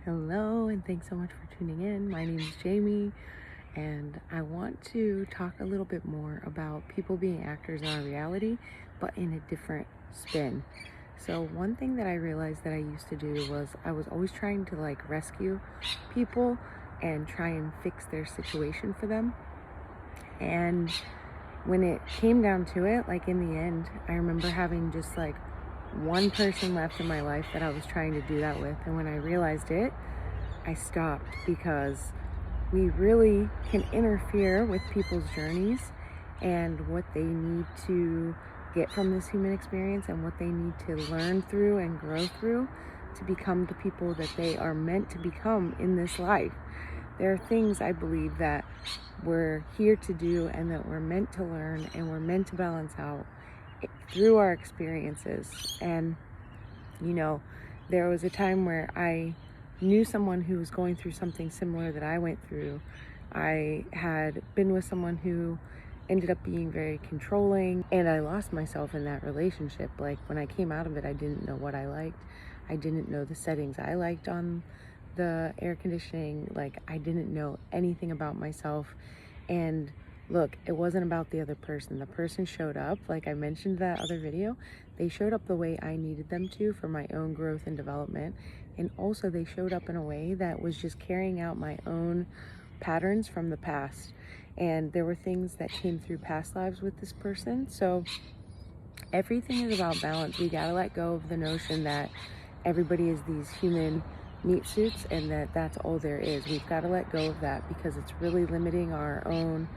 Hello, and thanks so much for tuning in. My name is Jamie, and I want to talk a little bit more about people being actors in our reality, but in a different spin. So, one thing that I realized that I used to do was I was always trying to rescue people and try and fix their situation for them. And when it came down to it, in the end, I remember having just one person left in my life that I was trying to do that with. And when I realized it, I stopped because we really can interfere with people's journeys and what they need to get from this human experience and what they need to learn through and grow through to become the people that they are meant to become in this life. There are things I believe that we're here to do and that we're meant to learn and we're meant to balance out through our experiences. And there was a time where I knew someone who was going through something similar that I went through. I had been with someone who ended up being very controlling, and I lost myself in that relationship. When I came out of it, I didn't know what I liked. I didn't know the settings I liked on the air conditioning. I didn't know anything about myself. And look, it wasn't about the other person. The person showed up, like I mentioned that other video, they showed up the way I needed them to for my own growth and development. And also they showed up in a way that was just carrying out my own patterns from the past. And there were things that came through past lives with this person. So everything is about balance. We gotta let go of the notion that everybody is these human meat suits and that that's all there is. We've got to let go of that because it's really limiting our own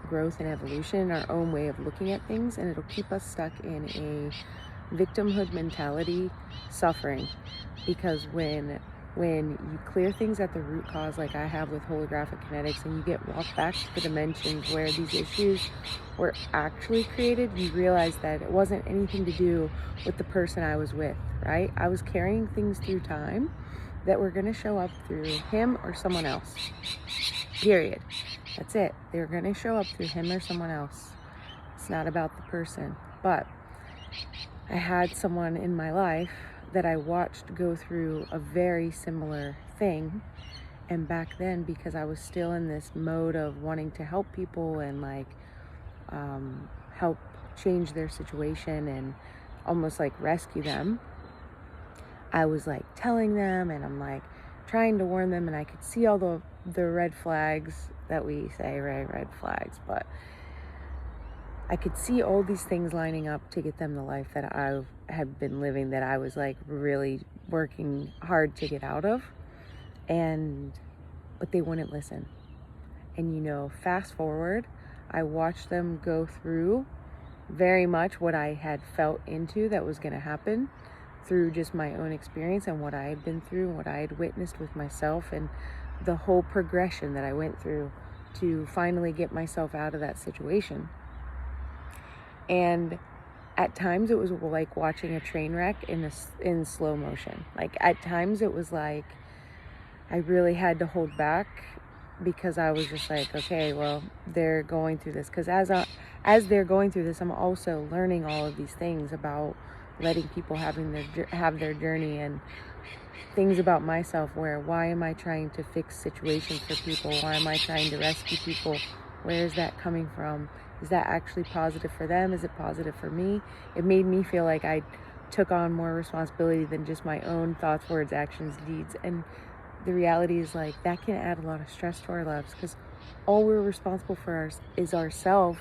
growth and evolution, our own way of looking at things, and it'll keep us stuck in a victimhood mentality, suffering. Because when you clear things at the root cause, like I have with holographic kinetics, and you get walked back to the dimensions where these issues were actually created, you realize that it wasn't anything to do with the person I was with, right? I was carrying things through time that were going to show up through him or someone else, period. That's it. They're going to show up through him or someone else. It's not about the person. But I had someone in my life that I watched go through a very similar thing. And back then, because I was still in this mode of wanting to help people and help change their situation and almost rescue them, I was telling them, and I'm trying to warn them, and I could see all the red flags that we say, right? Red flags. But I could see all these things lining up to get them the life that I had been living, that I was really working hard to get out of. But they wouldn't listen. And fast forward, I watched them go through very much what I had felt into that was going to happen through just my own experience and what I had been through and what I had witnessed with myself and the whole progression that I went through to finally get myself out of that situation. And at times it was like watching a train wreck in slow motion. At times it was I really had to hold back because I was just okay, well, they're going through this. Because as they're going through this, I'm also learning all of these things about letting people have their journey, and things about myself where, why am I trying to fix situations for people? Why am I trying to rescue people? Where is that coming from? Is that actually positive for them? Is it positive for me? It made me feel like I took on more responsibility than just my own thoughts, words, actions, deeds. And the reality is that can add a lot of stress to our lives, because all we're responsible for is ourselves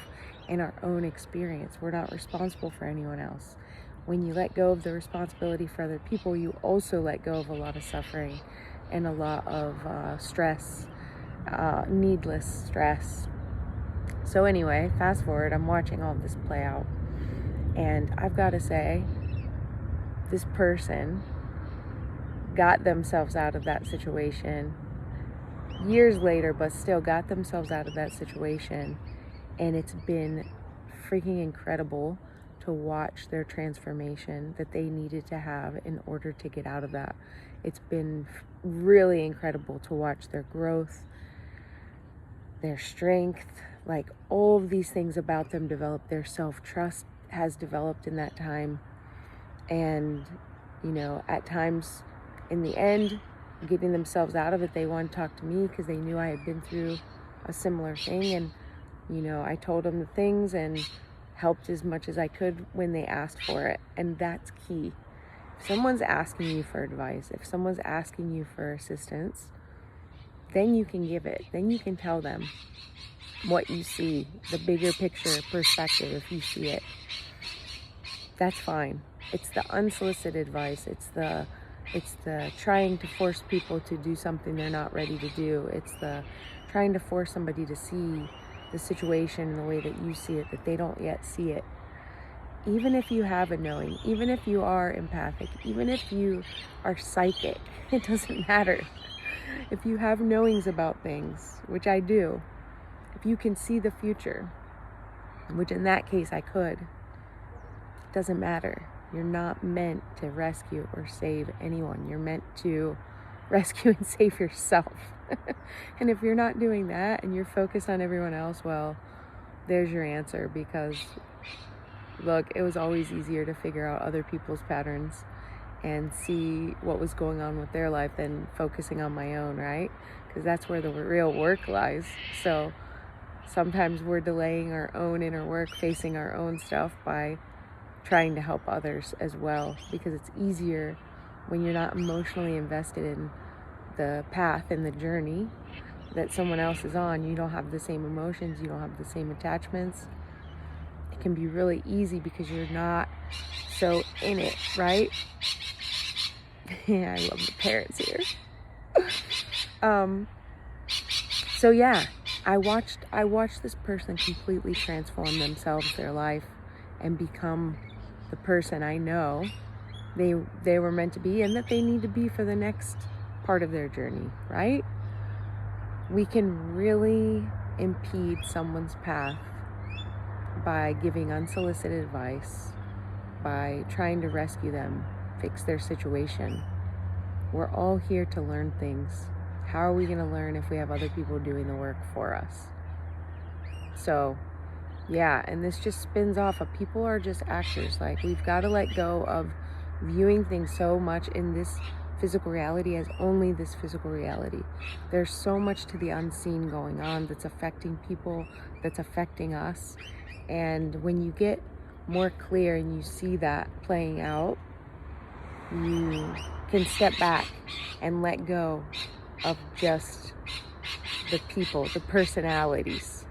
and our own experience. We're not responsible for anyone else. When you let go of the responsibility for other people, you also let go of a lot of suffering and a lot of stress, needless stress. So anyway, fast forward, I'm watching all of this play out, and I've got to say, this person got themselves out of that situation years later, but still got themselves out of that situation, and it's been freaking incredible to watch their transformation that they needed to have in order to get out of that. It's been really incredible to watch their growth, their strength, all of these things about them develop. Their self-trust has developed in that time. And at times in the end, getting themselves out of it, they wanted to talk to me because they knew I had been through a similar thing. And, I told them the things and helped as much as I could when they asked for it. And that's key. If someone's asking you for advice, if someone's asking you for assistance, then you can give it. Then you can tell them what you see, the bigger picture perspective, if you see it. That's fine. It's the unsolicited advice. It's the trying to force people to do something they're not ready to do. It's the trying to force somebody to see the situation in the way that you see it, that they don't yet see it. Even if you have a knowing, even if you are empathic, even if you are psychic, it doesn't matter. If you have knowings about things, which I do, if you can see the future, which in that case I could, it doesn't matter. You're not meant to rescue or save anyone. You're meant to rescue and save yourself. And if you're not doing that and you're focused on everyone else, well, there's your answer. Because look, it was always easier to figure out other people's patterns and see what was going on with their life than focusing on my own, right? Because that's where the real work lies. So sometimes we're delaying our own inner work, facing our own stuff by trying to help others as well, because it's easier when you're not emotionally invested in the path and the journey that someone else is on. You don't have the same emotions, you don't have the same attachments. It can be really easy because you're not so in it, right? Yeah, I love the parrots here. So yeah, I watched this person completely transform themselves, their life, and become the person I know they were meant to be and that they need to be for the next part of their journey, right? We can really impede someone's path by giving unsolicited advice, by trying to rescue them, fix their situation. We're all here to learn things. How are we going to learn if we have other people doing the work for us? So yeah, and this just spins off of people are just actors. Like, we've got to let go of viewing things so much in this physical reality as only this physical reality. There's so much to the unseen going on that's affecting people, that's affecting us. And when you get more clear and you see that playing out, you can step back and let go of just the people, the personalities,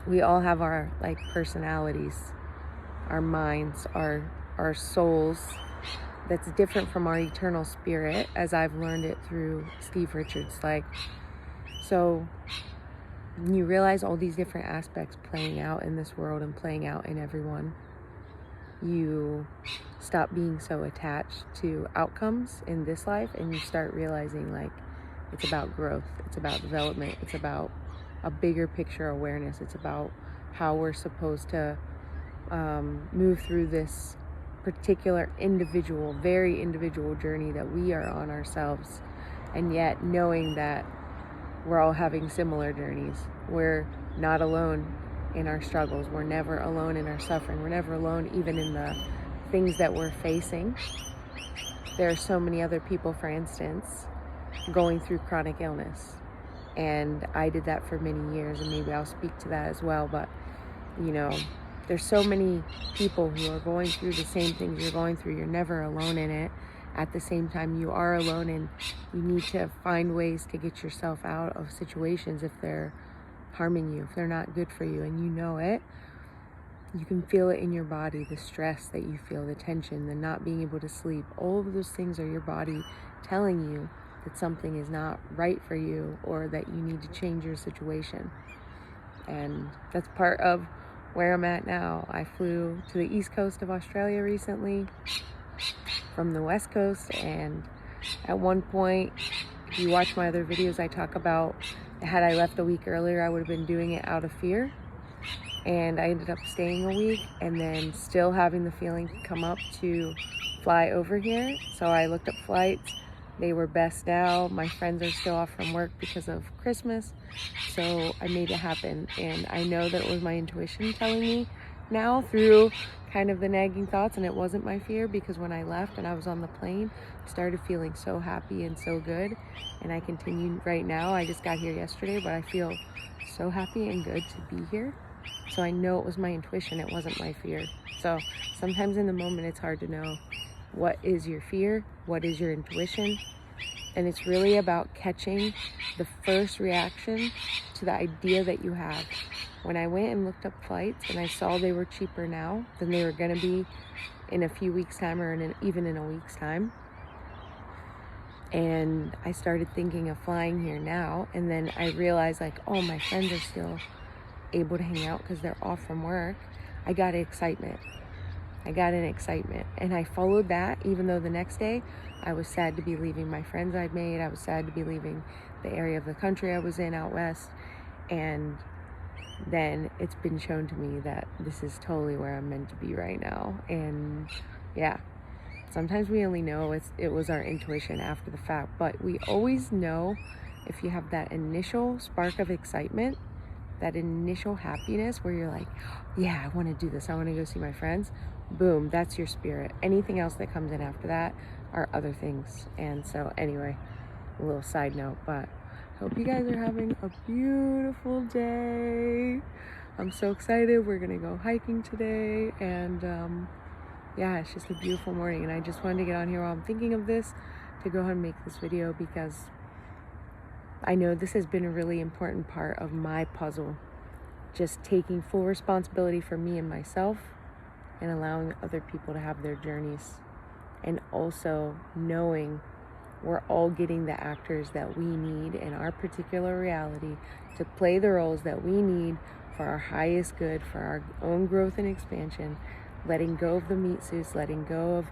We all have our personalities, our minds, our souls that's different from our eternal spirit, as I've learned it through Steve Richards. So you realize all these different aspects playing out in this world and playing out in everyone. You stop being so attached to outcomes in this life, and you start realizing it's about growth, it's about development, it's about a bigger picture awareness. It's about how we're supposed to move through this particular individual, very individual journey that we are on ourselves, and yet knowing that we're all having similar journeys. We're not alone in our struggles. We're never alone in our suffering. We're never alone even in the things that we're facing. There are so many other people, for instance, going through chronic illness. And I did that for many years, and maybe I'll speak to that as well. But, there's so many people who are going through the same things you're going through. You're never alone in it. At the same time, you are alone, and you need to find ways to get yourself out of situations if they're harming you, if they're not good for you, and you know it. You can feel it in your body, the stress that you feel, the tension, the not being able to sleep. All of those things are your body telling you that something is not right for you, or that you need to change your situation. And that's part of where I'm at now. I flew to the east coast of Australia recently from the west coast, and at one point, if you watch my other videos, I talk about had I left a week earlier, I would have been doing it out of fear. And I ended up staying a week and then still having the feeling come up to fly over here. So I looked up flights. They were best now. My friends are still off from work because of Christmas. So I made it happen. And I know that it was my intuition telling me now through kind of the nagging thoughts, and it wasn't my fear, because when I left and I was on the plane, I started feeling so happy and so good, and I continue right now. I just got here yesterday, but I feel so happy and good to be here. So I know it was my intuition, it wasn't my fear. So sometimes in the moment it's hard to know what is your fear, what is your intuition, and it's really about catching the first reaction to the idea that you have. When I went and looked up flights and I saw they were cheaper now than they were going to be in a few weeks' time, or even in a week's time, and I started thinking of flying here now, and then I realized, like, oh, my friends are still able to hang out because they're off from work. I got an excitement, and I followed that, even though the next day I was sad to be leaving my friends I'd made. I was sad to be leaving the area of the country I was in out west, and then it's been shown to me that this is totally where I'm meant to be right now. And yeah, sometimes we only know it was our intuition after the fact, but we always know if you have that initial spark of excitement, that initial happiness where you're like, yeah, I want to do this, I want to go see my friends. Boom, that's your spirit. Anything else that comes in after that are other things. And so anyway, a little side note, but hope you guys are having a beautiful day. I'm so excited. We're gonna go hiking today, and yeah, it's just a beautiful morning, and I just wanted to get on here while I'm thinking of this to go ahead and make this video, because I know this has been a really important part of my puzzle, just taking full responsibility for me and myself, and allowing other people to have their journeys, and also knowing we're all getting the actors that we need in our particular reality to play the roles that we need for our highest good, for our own growth and expansion, letting go of the meat suits, letting go of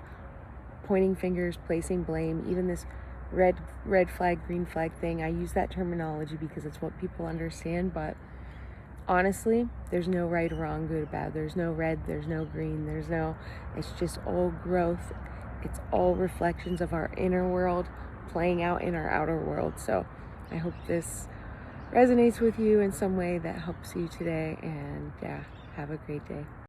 pointing fingers, placing blame, even this red flag, green flag thing. I use that terminology because it's what people understand, but honestly, there's no right or wrong, good or bad. There's no red, there's no green, it's just all growth. It's all reflections of our inner world playing out in our outer world. So I hope this resonates with you in some way that helps you today, and yeah, have a great day.